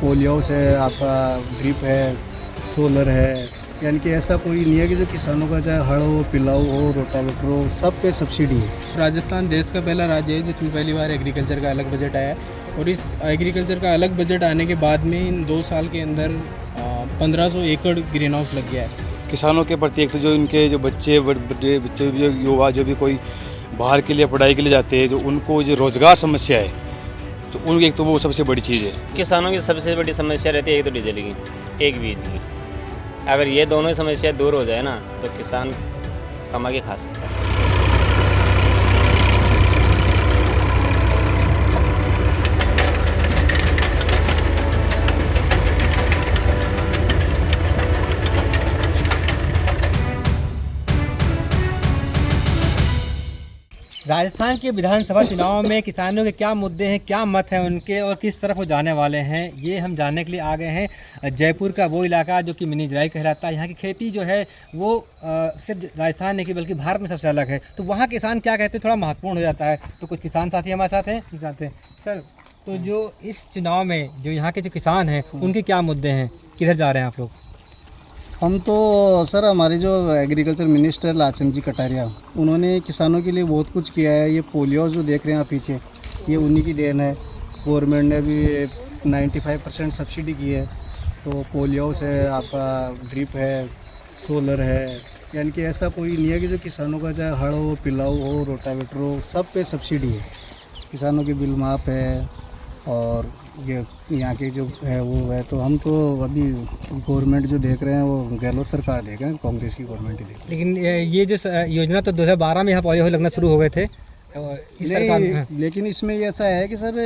Poly house है, आपका drip है, सोलर है, यानी कि ऐसा कोई नहीं है कि जो किसानों का चाहे हड़ हो, पिलाऊ हो, रोटावेटर हो, सब पे सब्सिडी है। राजस्थान देश का पहला राज्य है जिसमें पहली बार एग्रीकल्चर का अलग बजट आया है और इस एग्रीकल्चर का अलग बजट आने के बाद में इन 2 साल के अंदर 1500 एकड़ ग्रीन हाउस लग गया है। किसानों के प्रति एक तो जो इनके जो बच्चे बड़े बच्चे जो युवा जो भी कोई बाहर के लिए पढ़ाई के लिए जाते हैं, जो उनको जो रोज़गार समस्या है, तो उनकी एक तो वो सबसे बड़ी चीज़ है। किसानों की सबसे बड़ी समस्या रहती है एक तो डीजल की, एक बीज की। अगर ये दोनों समस्या दूर हो जाए ना तो किसान कमा के खा सकता है। राजस्थान के विधानसभा चुनाव में किसानों के क्या मुद्दे हैं, क्या मत हैं उनके और किस तरफ वो जाने वाले हैं, ये हम जानने के लिए आ गए हैं जयपुर का वो इलाका जो कि मिनी इजराइल कहलाता है। यहाँ की खेती जो है वो सिर्फ राजस्थान नहीं कि बल्कि भारत में सबसे अलग है। तो वहाँ किसान क्या कहते हैं थोड़ा महत्वपूर्ण हो जाता है। तो कुछ किसान साथी हमारे साथ हैं। सर, तो जो इस चुनाव में जो यहाँ के जो किसान हैं उनके क्या मुद्दे हैं, किधर जा रहे हैं आप लोग? हम तो सर, हमारे जो एग्रीकल्चर मिनिस्टर लाचन जी कटारिया, उन्होंने किसानों के लिए बहुत कुछ किया है। ये पोलियो जो देख रहे हैं आप पीछे, ये उन्हीं की देन है। गवर्नमेंट ने भी 95% सब्सिडी की है। तो पोलियो हाउस है, आपका ड्रिप है, सोलर है, यानी कि ऐसा कोई नहीं है कि जो किसानों का चाहे हड़ हो, पिलाऊ हो, रोटावेटर हो, सब पे सब्सिडी है। किसानों के बिल माफ़ है और ये यहाँ के जो है वो है। तो हम तो अभी गवर्नमेंट जो देख रहे हैं वो गहलोत सरकार देख रहे हैं, कांग्रेस की गवर्नमेंट ही देख रही है। लेकिन ये जो योजना तो 2012 में यहाँ पोलियो लगना शुरू हो गए थे इस सरकार में। लेकिन इसमें ये ऐसा है कि सर,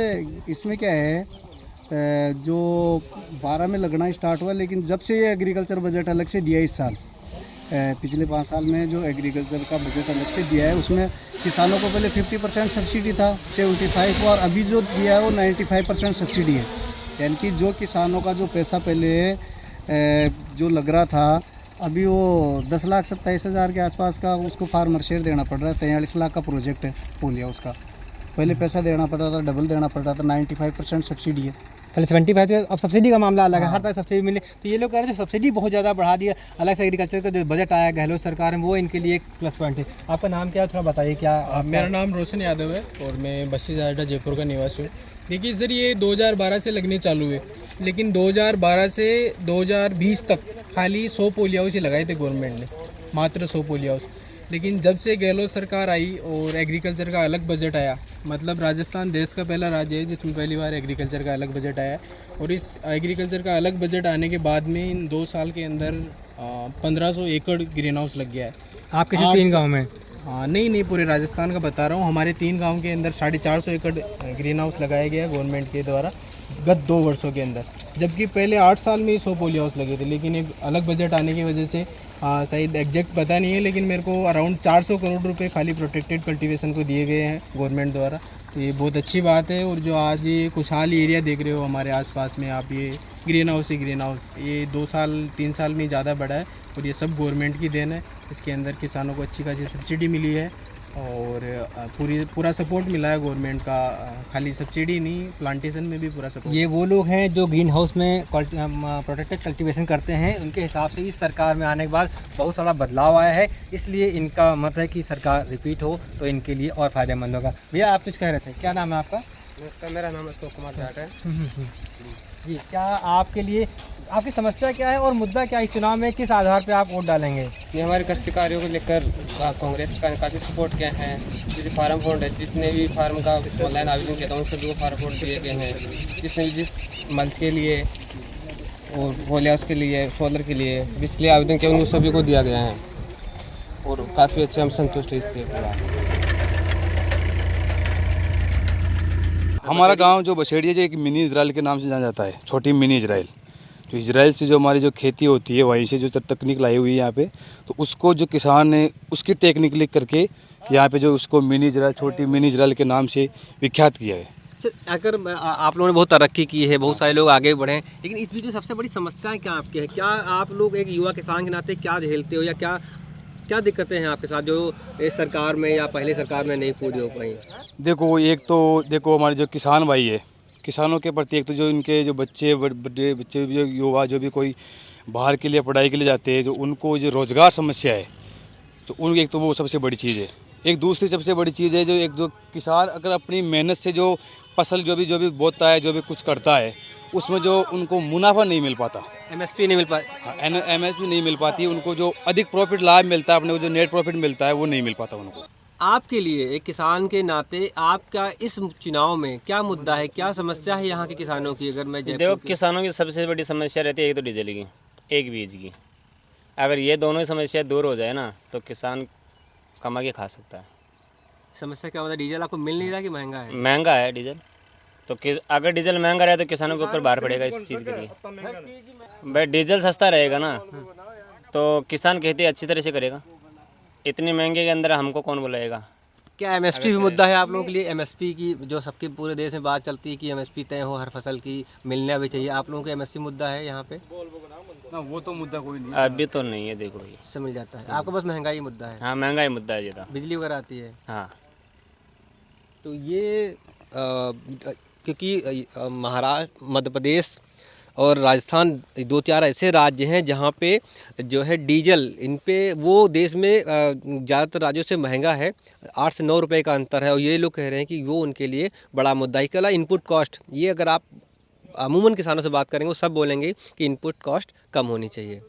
इसमें क्या है, जो 12 में लगना स्टार्ट हुआ, लेकिन जब से ये एग्रीकल्चर बजट अलग से दिया इस साल, पिछले 5 साल में जो एग्रीकल्चर का बजट अलग से दिया है, उसमें किसानों को पहले 50% सब्सिडी था, 75, और अभी जो दिया है वो 95% सब्सिडी है। यानी कि जो किसानों का जो पैसा पहले जो लग रहा था, अभी वो 10,27,000 के आसपास का उसको फार्मर शेयर देना पड़ रहा है। 43 लाख का प्रोजेक्ट है पोलियो उसका। पहले पैसा देना पड़ रहा था, डबल देना पड़ रहा था। 95% सब्सिडी है। पहले 75, अब सब्सिडी का मामला अलग है। हर तरह सब्सिडी मिले। तो ये लोग कह रहे हैं सब्सिडी बहुत ज़्यादा बढ़ा दिया। अलग से एग्रीकल्चर का जो बजट आया गहलोत सरकार में, वो इनके लिए एक प्लस पॉइंट है। आपका नाम क्या है, थोड़ा बताइए क्या? मेरा नाम रोशन यादव है और मैं बस्ती जाटा जयपुर का निवासी हूँ। देखिए सर, ये 2012 से लगने चालू हुए, लेकिन 2012 से 2020 तक खाली 100 पोलियो हाउस ही लगाए थे गवर्नमेंट ने, मात्र 100 पोलियो हाउस। लेकिन जब से गहलोत सरकार आई और एग्रीकल्चर का अलग बजट आया, मतलब राजस्थान देश का पहला राज्य है जिसमें पहली बार एग्रीकल्चर का अलग बजट आया है और इस एग्रीकल्चर का अलग बजट आने के बाद में इन 2 साल के अंदर 1500 एकड़ ग्रीन हाउस लग गया है। आपके 3 गाँव में? हाँ, नहीं, पूरे राजस्थान का बता रहा हूँ। हमारे 3 गांव के अंदर 450 एकड़ ग्रीन हाउस लगाया गया गवर्नमेंट के द्वारा गत 2 वर्षों के अंदर, जबकि पहले 8 साल में ही 100 पोलियो हाउस लगे थे। लेकिन एक अलग बजट आने की वजह से शायद एग्जैक्ट पता नहीं है, लेकिन मेरे को अराउंड 400 करोड़ रुपए खाली प्रोटेक्टेड कल्टीवेशन को दिए गए हैं गवर्नमेंट द्वारा। तो ये बहुत अच्छी बात है। और जो आज ये खुशहाल एरिया देख रहे हो हमारे आसपास में आप, ये ग्रीन हाउस ही ग्रीन हाउस, ये 2 साल 3 साल में ज़्यादा बढ़ा है और ये सब गवर्नमेंट की देन है। इसके अंदर किसानों को अच्छी खासी सब्सिडी मिली है और पूरा सपोर्ट मिला है गवर्नमेंट का। खाली सब्सिडी नहीं, प्लांटेशन में भी पूरा सपोर्ट। ये वो लोग हैं जो ग्रीन हाउस में प्रोटेक्टेड कल्टीवेशन करते हैं। उनके हिसाब से इस सरकार में आने के बाद बहुत सारा बदलाव आया है, इसलिए इनका मत है कि सरकार रिपीट हो तो इनके लिए और फ़ायदेमंद होगा। भैया, आप कुछ कह रहे थे, क्या नाम है आपका? नमस्कार, मेरा नाम अशोक कुमार जाट है। जी, क्या आपके लिए आपकी समस्या क्या है और मुद्दा क्या है? इस चुनाव में किस आधार पर आप वोट डालेंगे? ये हमारे कृषि कार्यों को लेकर कांग्रेस का काफ़ी सपोर्ट किया है। जैसे फार्म फंड है, जिसने भी फार्म का ऑनलाइन आवेदन किया था उन सभी को फार्म फंड दिए गए हैं। जिसने भी जिस मंच के लिए और पोलियो हाउस के लिए, सोलर के लिए, जिसके लिए आवेदन किया उन सभी को दिया गया है और काफ़ी अच्छे हम संतुष्ट हैं इससे। हमारा गांव जो बसेड़िया, जो एक मिनी इजराइल के नाम से जाना जाता है, छोटी मिनी इजराइल, तो इजराइल से जो हमारी जो खेती होती है वहीं से जो तकनीक लाई हुई है यहाँ पे, तो उसको जो किसान ने उसकी टेक्निक लिख करके यहाँ पे जो उसको मिनी इजराइल, छोटी मिनी इजराइल के नाम से विख्यात किया है। अगर आप लोगों ने बहुत तरक्की की है, बहुत सारे लोग आगे बढ़े हैं, लेकिन इस बीच में सबसे बड़ी समस्याएं क्या आपकी है? क्या आप लोग एक युवा किसान के नाते क्या झेलते हो या क्या दिक्कतें हैं आपके साथ जो इस सरकार में या पहले सरकार में नहीं पूरी हो पाई? देखो, एक तो देखो हमारे जो किसान भाई है किसानों के प्रति एक तो जो इनके जो बच्चे बड़े बच्चे जो युवा जो भी कोई बाहर के लिए पढ़ाई के लिए जाते हैं, जो उनको जो रोज़गार समस्या है, तो उनकी एक तो वो सबसे बड़ी चीज़ है। एक दूसरी सबसे बड़ी चीज़ है जो एक जो किसान अगर अपनी मेहनत से जो फसल जो भी बोता है, जो भी कुछ करता है, उसमें जो उनको मुनाफा नहीं मिल पाता, MSP नहीं मिल पा MSP नहीं मिल पाती, उनको जो अधिक प्रॉफिट लाभ मिलता है, अपने को जो नेट प्रॉफिट मिलता है वो नहीं मिल पाता उनको। आपके लिए एक किसान के नाते आपका इस चुनाव में क्या मुद्दा है, क्या समस्या है यहाँ के किसानों की? अगर मैं देखो, किसानों की सबसे बड़ी समस्या रहती है एक तो डीजल की, एक बीज की। अगर ये दोनों ही समस्या दूर हो जाए ना तो किसान कमा के खा सकता है। समस्या क्या मतलब डीजल आपको मिल नहीं रहा कि महंगा है? महंगा है डीजल, तो अगर डीजल महंगा रहे तो किसानों के ऊपर भार पड़ेगा इस चीज़ के लिए। भाई डीजल सस्ता रहेगा ना तो किसान खेती अच्छी तरह से करेगा। इतनी महंगे के अंदर हमको कौन बुलाएगा? क्या MSP भी मुद्दा है आप लोगों के लिए? MSP की जो सबके पूरे देश में बात चलती है कि MSP तय हो हर फसल की, मिलना भी चाहिए। आप लोगों को MSP मुद्दा है यहाँ पे? ना वो तो मुद्दा कोई नहीं अभी तो नहीं है। देखो भाई, सब मिल जाता है, आपको बस महंगाई मुद्दा है। हाँ, महंगाई मुद्दा है ज़्यादा। बिजली वगैरह आती है। हाँ, तो ये क्योंकि महाराष्ट्र, मध्य प्रदेश और राजस्थान 2-4 ऐसे राज्य हैं जहाँ पे जो है डीजल इन पे वो देश में ज़्यादातर राज्यों से महंगा है। 8 से 9 रुपए का अंतर है और ये लोग कह रहे हैं कि वो उनके लिए बड़ा मुद्दा है। इसके इनपुट कॉस्ट, ये अगर आप अमूमन किसानों से बात करेंगे वो सब बोलेंगे कि इनपुट कॉस्ट कम होनी चाहिए।